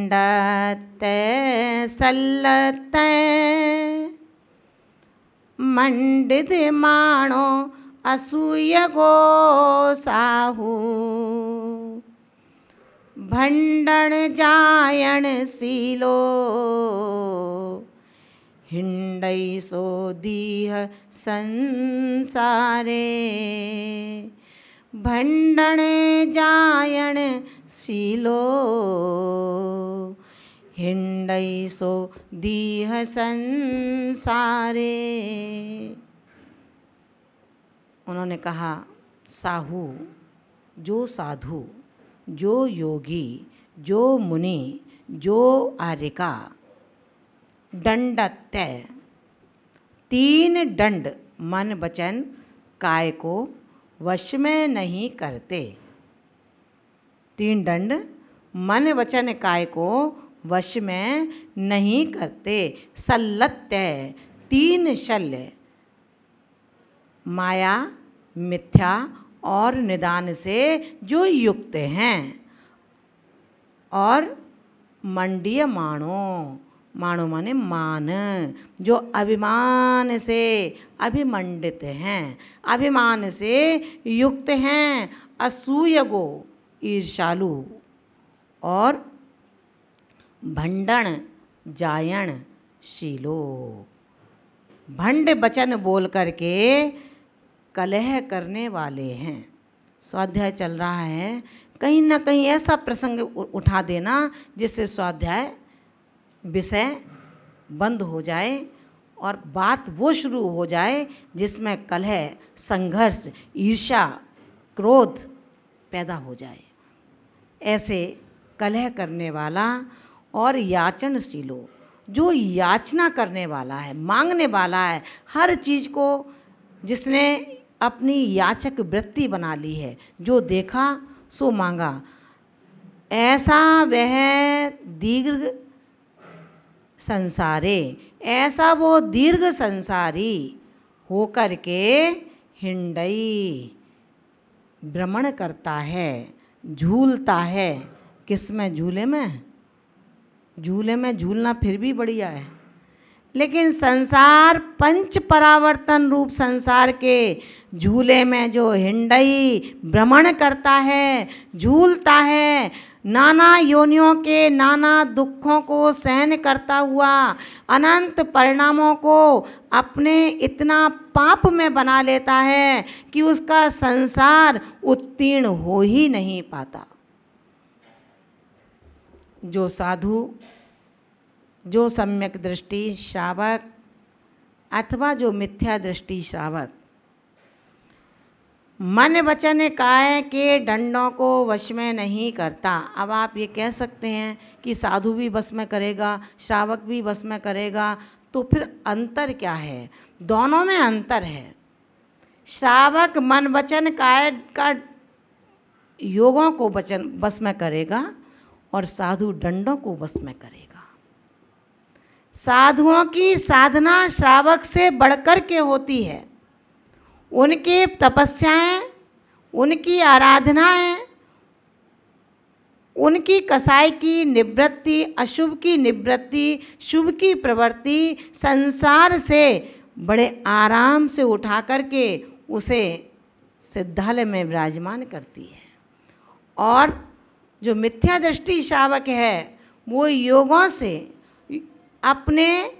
दंडते सल्लते मंडित माणो असूय गो Sahu भंडण जायण silo Hyundai सो दीह संसारे भंडण जायण सीलो हिंडई सो दीह संसारे। उन्होंने कहा, साहू, जो साधु, जो योगी, जो मुनि, जो आर्यका, दंडत्य, 3 दंड मन वचन काय को वश में नहीं करते। 3 दंड मन वचन काय को वश में नहीं करते। सल्लत्य, 3 शल्य माया, मिथ्या और निदान से जो युक्त हैं। और मंडीय माणो, माणो माने मान, जो अभिमान से अभिमंडित हैं, अभिमान से युक्त हैं। असूयगो, ईर्षालु और भंडण जायण शीलो, भंड वचन बोल करके कलह करने वाले हैं। स्वाध्याय चल रहा है, कहीं ना कहीं ऐसा प्रसंग उठा देना जिससे स्वाध्याय विषय बंद हो जाए और बात वो शुरू हो जाए जिसमें कलह, संघर्ष, ईर्ष्या, क्रोध पैदा हो जाए। ऐसे कलह करने वाला और याचनशीलो, जो याचना करने वाला है, मांगने वाला है, हर चीज़ को जिसने अपनी याचक वृत्ति बना ली है, जो देखा सो मांगा, ऐसा वह दीर्घ संसारे, ऐसा वो दीर्घ संसारी होकर के हिंडई, भ्रमण करता है, झूलता है। किस में? झूले में। झूले में झूलना फिर भी बढ़िया है, लेकिन संसार पंच परावर्तन रूप संसार के झूले में जो हिंडई भ्रमण करता है, झूलता है, नाना योनियों के नाना दुखों को सहन करता हुआ अनंत परिणामों को अपने इतना पाप में बना लेता है कि उसका संसार उत्तीर्ण हो ही नहीं पाता। जो साधु, जो सम्यक दृष्टि श्रावक अथवा जो मिथ्या दृष्टि श्रावक मन वचन काय के दंडों को वश में नहीं करता। अब आप ये कह सकते हैं कि साधु भी वश में करेगा, श्रावक भी वश में करेगा, तो फिर अंतर क्या है? दोनों में अंतर है। श्रावक मन वचन काय का योगों को वचन वश में करेगा और साधु दंडों को वश में करेगा। साधुओं की साधना श्रावक से बढ़कर के होती है। उनकी तपस्याएं, उनकी आराधनाएं, उनकी कसाई की निवृत्ति, अशुभ की निवृत्ति, शुभ की प्रवृत्ति संसार से बड़े आराम से उठा करके उसे सिद्धालय में विराजमान करती है। और जो मिथ्या दृष्टि श्रावक है वो योगों से अपने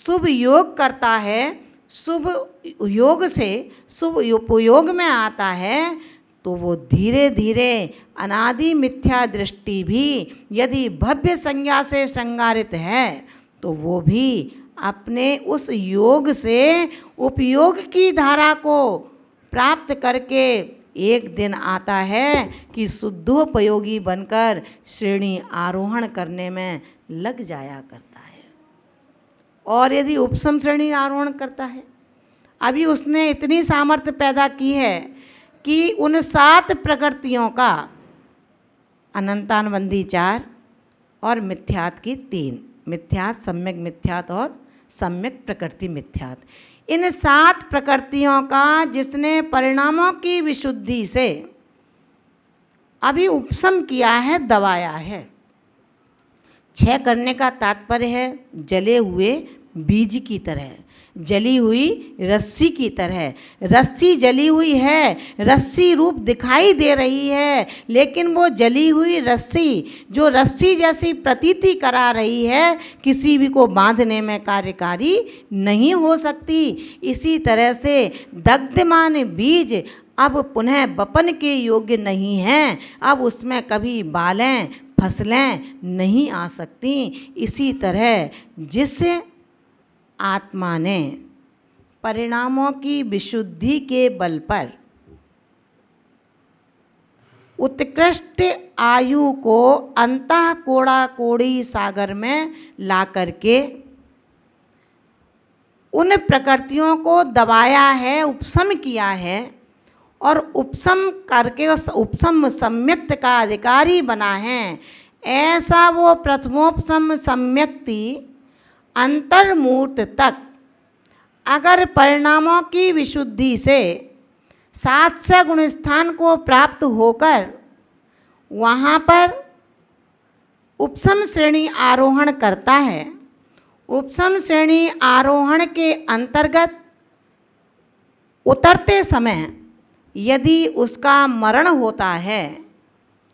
शुभ योग करता है, शुभ योग से शुभ उपयोग में आता है, तो वो धीरे धीरे अनादि मिथ्या दृष्टि भी यदि भव्य संज्ञा से श्रृंगारित है तो वो भी अपने उस योग से उपयोग की धारा को प्राप्त करके एक दिन आता है कि शुद्धोपयोगी बनकर श्रेणी आरोहण करने में लग जाया करता है। और यदि उपसम श्रेणी आरोहण करता है, अभी उसने इतनी सामर्थ्य पैदा की है कि उन 7 प्रकृतियों का अनंतानबंदी 4 और मिथ्यात की 3, मिथ्यात, सम्यक मिथ्यात और सम्यक प्रकृति मिथ्यात, इन 7 प्रकृतियों का जिसने परिणामों की विशुद्धि से अभी उपशम किया है, दबाया है, क्षय करने का तात्पर्य है जले हुए बीज की तरह, जली हुई रस्सी की तरह। रस्सी जली हुई है, रस्सी रूप दिखाई दे रही है, लेकिन वो जली हुई रस्सी जो रस्सी जैसी प्रतीति करा रही है, किसी भी को बांधने में कार्यकारी नहीं हो सकती। इसी तरह से दग्धमान बीज अब पुनः बपन के योग्य नहीं हैं, अब उसमें कभी बालें फसलें नहीं आ सकती। इसी तरह जिस आत्मा ने परिणामों की विशुद्धि के बल पर उत्कृष्ट आयु को अंतः कोड़ा कोड़ी सागर में ला करके उन प्रकृतियों को दबाया है, उपशम किया है, और उपशम करके उस उपशम सम्यक्त का अधिकारी बना है, ऐसा वो प्रथमोपशम सम्यक्ति अंतर्मूर्त तक अगर परिणामों की विशुद्धि से 700 गुण स्थान को प्राप्त होकर वहाँ पर उपशम श्रेणी आरोहण करता है, उपशम श्रेणी आरोहण के अंतर्गत उतरते समय यदि उसका मरण होता है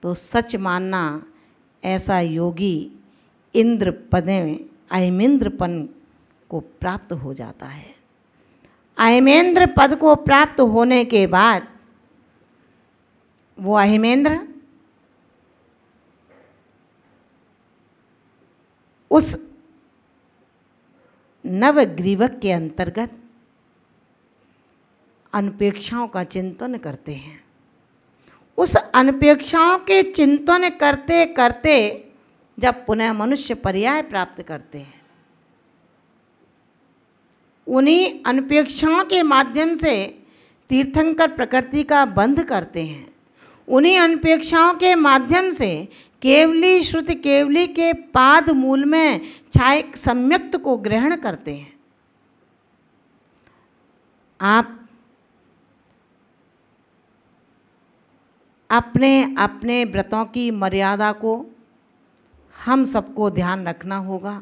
तो सच मानना ऐसा योगी इंद्र पद में अहिमेंद्रपन को प्राप्त हो जाता है। अहिमेंद्र पद को प्राप्त होने के बाद वो अहिमेंद्र उस नवग्रीवक के अंतर्गत अनपेक्षाओं का चिंतन करते हैं। उस अनपेक्षाओं के चिंतन करते करते जब पुनः मनुष्य पर्याय प्राप्त करते हैं, उन्हीं अनपेक्षाओं के माध्यम से तीर्थंकर प्रकृति का बंध करते हैं, उन्हीं अनपेक्षाओं के माध्यम से केवली श्रुति केवली के पाद मूल में छाए सम्यक्त को ग्रहण करते हैं। आप अपने अपने व्रतों की मर्यादा को हम सबको ध्यान रखना होगा,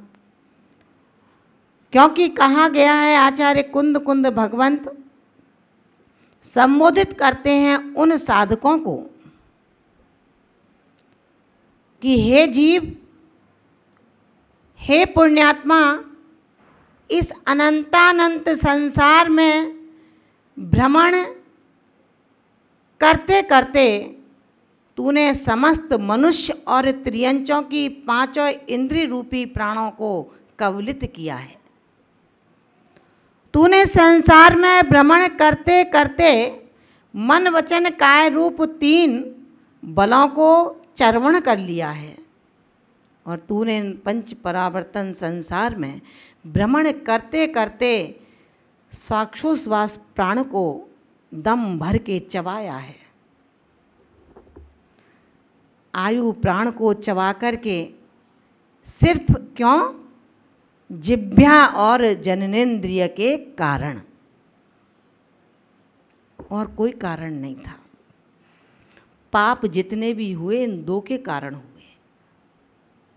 क्योंकि कहा गया है, आचार्य कुंद कुंद भगवंत संबोधित करते हैं उन साधकों को कि हे जीव, हे पुण्यात्मा, इस अनंतानंत संसार में भ्रमण करते करते तूने समस्त मनुष्य और त्रियंचों की 5 इंद्रिय रूपी प्राणों को कवलित किया है। तूने संसार में भ्रमण करते करते मन वचन काय रूप 3 बलों को चर्वण कर लिया है, और तूने 5 परावर्तन संसार में भ्रमण करते करते श्वासोश्वास प्राण को दम भर के चबाया है। आयु प्राण को चबा करके सिर्फ क्यों? जिह्वा और जननेन्द्रिय के कारण, और कोई कारण नहीं था। पाप जितने भी हुए इन 2 के कारण हुए,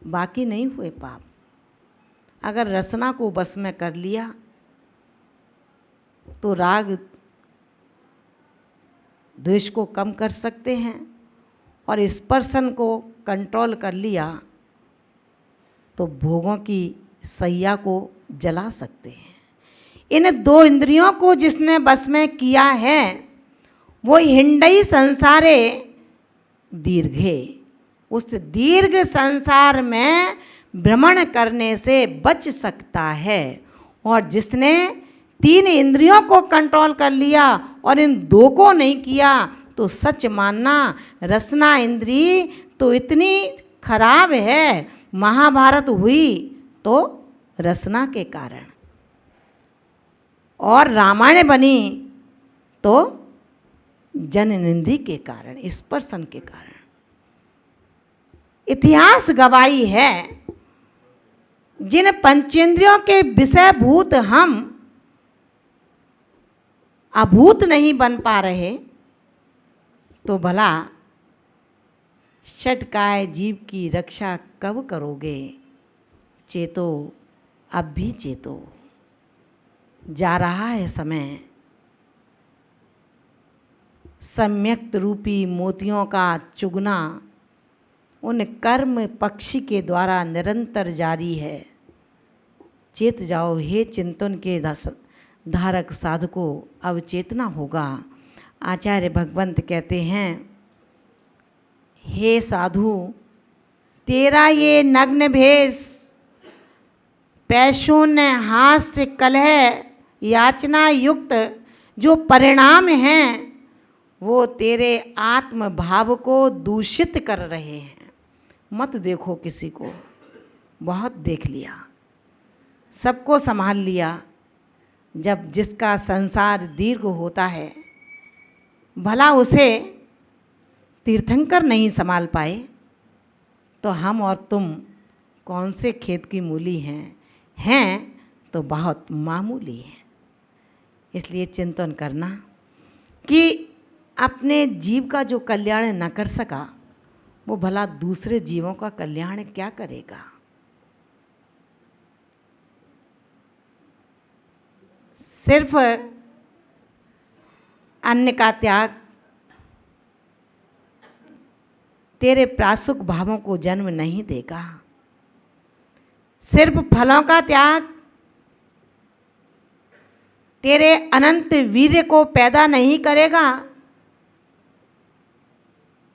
बाकी नहीं हुए पाप। अगर रसना को बस में कर लिया तो राग द्वेष को कम कर सकते हैं, और स्पर्शन को कंट्रोल कर लिया तो भोगों की सैया को जला सकते हैं। इन 2 इंद्रियों को जिसने बस में किया है वो हिंडई संसारे दीर्घे, उस दीर्घ संसार में भ्रमण करने से बच सकता है। और जिसने 3 इंद्रियों को कंट्रोल कर लिया और इन 2 को नहीं किया तो सच मानना रसना इंद्री तो इतनी खराब है, महाभारत हुई तो रसना के कारण, और रामायण बनी तो जननेन्द्रिय के कारण, स्पर्शन के कारण। इतिहास गवाही है, जिन पंचेंद्रियों के विषयभूत हम अभूत नहीं बन पा रहे, तो भला षटकाय जीव की रक्षा कब करोगे? चेतो, अब भी चेतो। जा रहा है समय, सम्यक्त रूपी मोतियों का चुगना उन कर्म पक्षी के द्वारा निरंतर जारी है। चेत जाओ हे चिंतन के धारक साधको, अब चेतना होगा। आचार्य भगवंत कहते हैं, हे साधु, तेरा ये नग्न भेष, पैशून्य हास्य कलह याचना युक्त जो परिणाम हैं, वो तेरे आत्म भाव को दूषित कर रहे हैं। मत देखो किसी को, बहुत देख लिया, सबको संभाल लिया। जब जिसका संसार दीर्घ होता है, भला उसे तीर्थंकर नहीं संभाल पाए तो हम और तुम कौन से खेत की मूली हैं तो बहुत मामूली हैं। इसलिए चिंतन करना कि अपने जीव का जो कल्याण न कर सका, वो भला दूसरे जीवों का कल्याण क्या करेगा। सिर्फ अन्न का त्याग तेरे प्रासुक भावों को जन्म नहीं देगा। सिर्फ फलों का त्याग तेरे अनंत वीर्य को पैदा नहीं करेगा।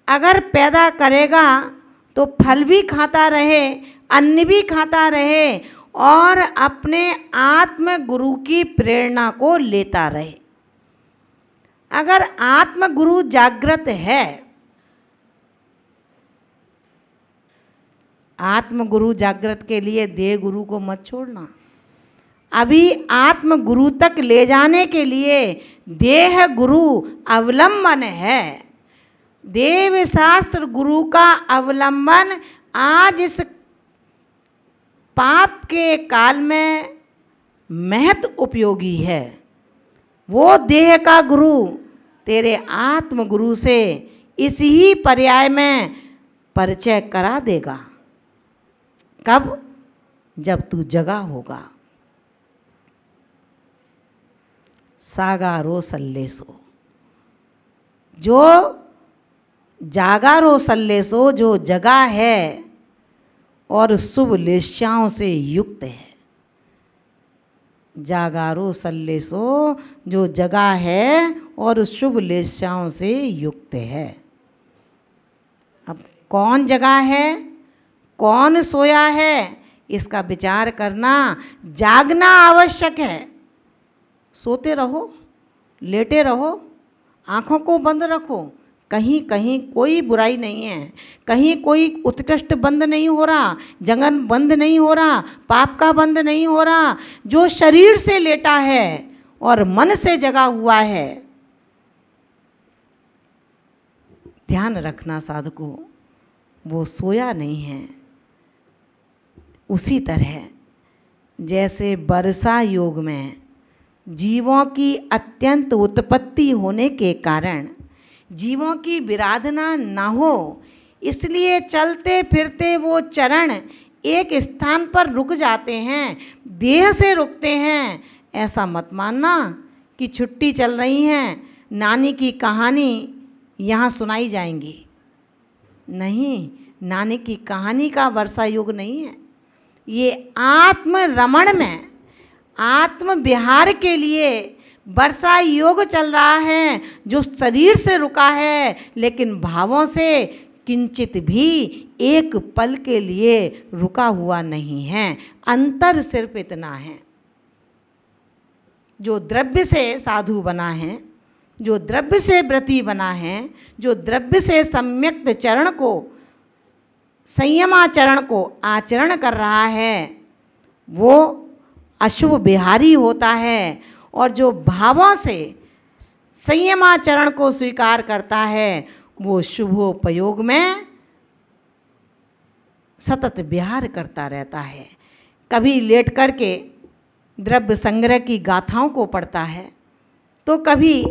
अगर पैदा करेगा तो फल भी खाता रहे, अन्न भी खाता रहे और अपने आत्म गुरु की प्रेरणा को लेता रहे। अगर आत्म गुरु जागृत है, आत्म गुरु जागृत के लिए देह गुरु को मत छोड़ना। अभी आत्म गुरु तक ले जाने के लिए देह गुरु अवलंबन है। देव शास्त्र गुरु का अवलंबन आज इस पाप के काल में महत उपयोगी है। वो देह का गुरु तेरे आत्म गुरु से इसी ही पर्याय में परिचय करा देगा। कब? जब तू जगा होगा। सागा रो सल्लेसो, जो जागा रो सल्लेसो, जो जगा है और शुभ लेश्याओं से युक्त है। जागारो सल्लेसो, जो जगा है और शुभ लेश्याओं से युक्त है। अब कौन जगा है, कौन सोया है, इसका विचार करना, जागना आवश्यक है। सोते रहो, लेटे रहो, आँखों को बंद रखो, कहीं कहीं कोई बुराई नहीं है, कहीं कोई उत्कृष्ट बंद नहीं हो रहा, जंगन बंद नहीं हो रहा, पाप का बंद नहीं हो रहा। जो शरीर से लेटा है और मन से जगा हुआ है, ध्यान रखना साधको, वो सोया नहीं है। उसी तरह जैसे वर्षा योग में जीवों की अत्यंत उत्पत्ति होने के कारण जीवों की विराधना ना हो, इसलिए चलते फिरते वो चरण एक स्थान पर रुक जाते हैं, देह से रुकते हैं। ऐसा मत मानना कि छुट्टी चल रही है, नानी की कहानी यहाँ सुनाई जाएंगी। नहीं, नानी की कहानी का वर्षा युग नहीं है। ये आत्म रमण में, आत्म विहार के लिए वर्षा योग चल रहा है, जो शरीर से रुका है लेकिन भावों से किंचित भी एक पल के लिए रुका हुआ नहीं है। अंतर सिर्फ इतना है, जो द्रव्य से साधु बना है, जो द्रव्य से व्रती बना है, जो द्रव्य से सम्यक्त चरण को, संयमाचरण को आचरण कर रहा है, वो अशुभ विहारी होता है। और जो भावों से संयमाचरण को स्वीकार करता है, वो शुभोपयोग में सतत विहार करता रहता है। कभी लेट करके द्रव्य संग्रह की गाथाओं को पढ़ता है, तो कभी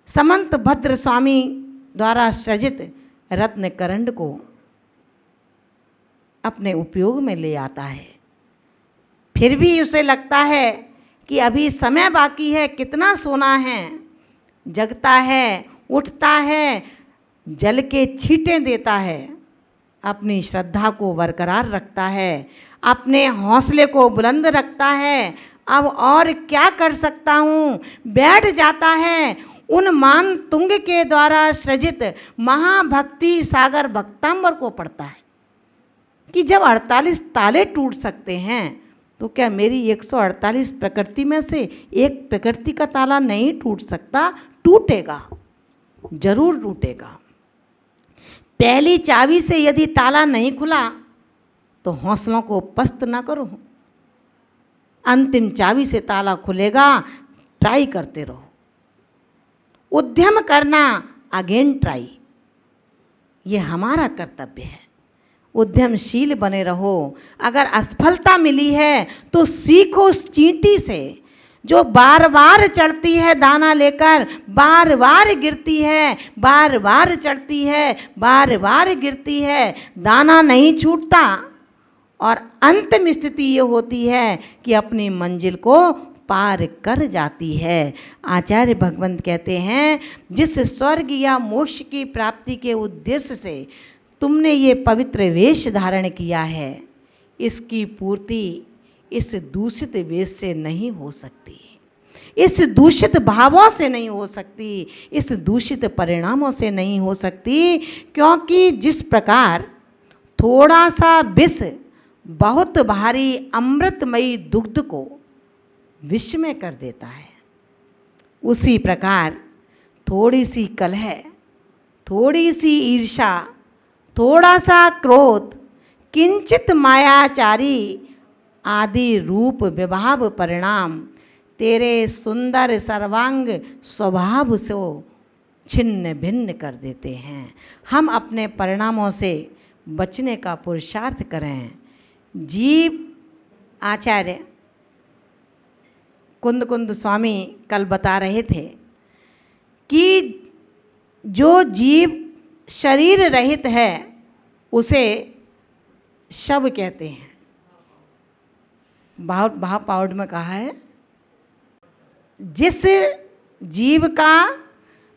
समंत भद्र स्वामी द्वारा सृजित रत्न करंड को अपने उपयोग में ले आता है। फिर भी उसे लगता है कि अभी समय बाकी है, कितना सोना है। जगता है, उठता है, जल के छींटे देता है, अपनी श्रद्धा को बरकरार रखता है, अपने हौसले को बुलंद रखता है। अब और क्या कर सकता हूँ, बैठ जाता है उन मान तुंग के द्वारा सृजित महाभक्ति सागर भक्तांबर को पढ़ता है कि जब 48 ताले टूट सकते हैं तो क्या मेरी 148 प्रकृति में से एक प्रकृति का ताला नहीं टूट सकता? टूटेगा, जरूर टूटेगा। पहली चाबी से यदि ताला नहीं खुला तो हौसलों को पस्त ना करो, अंतिम चाबी से ताला खुलेगा, ट्राई करते रहो। उद्यम करना, अगेन ट्राई, ये हमारा कर्तव्य है। उद्यमशील बने रहो। अगर असफलता मिली है तो सीखो उस चींटी से जो बार बार चढ़ती है दाना लेकर, बार बार गिरती है, बार बार चढ़ती है, बार बार गिरती है, दाना नहीं छूटता और अंतिम स्थिति ये होती है कि अपनी मंजिल को पार कर जाती है। आचार्य भगवंत कहते हैं, जिस स्वर्ग या मोक्ष की प्राप्ति के उद्देश्य से तुमने ये पवित्र वेश धारण किया है, इसकी पूर्ति इस दूषित वेश से नहीं हो सकती, इस दूषित भावों से नहीं हो सकती, इस दूषित परिणामों से नहीं हो सकती। क्योंकि जिस प्रकार थोड़ा सा विष बहुत भारी अमृतमयी दुग्ध को विष में कर देता है, उसी प्रकार थोड़ी सी कलह, थोड़ी सी ईर्षा, थोड़ा सा क्रोध, किंचित मायाचारी आदि रूप विभाव परिणाम तेरे सुंदर सर्वांग स्वभाव से छिन्न भिन्न कर देते हैं। हम अपने परिणामों से बचने का पुरुषार्थ करें। जीव आचार्य कुंद कुंद स्वामी कल बता रहे थे कि जो जीव शरीर रहित है उसे शव कहते हैं। भाव पाउड में कहा है, जिस जीव का,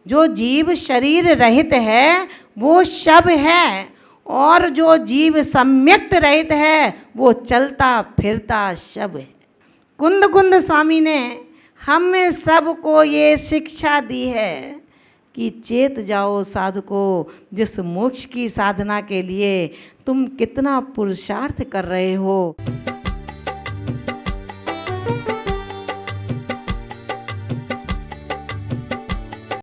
जो जीव शरीर रहित है वो शव है, और जो जीव सम्यक्त रहित है वो चलता फिरता शव है। कुंद कुंद स्वामी ने हम सबको ये शिक्षा दी है कि चेत जाओ साधको, जिस मोक्ष की साधना के लिए तुम कितना पुरुषार्थ कर रहे हो।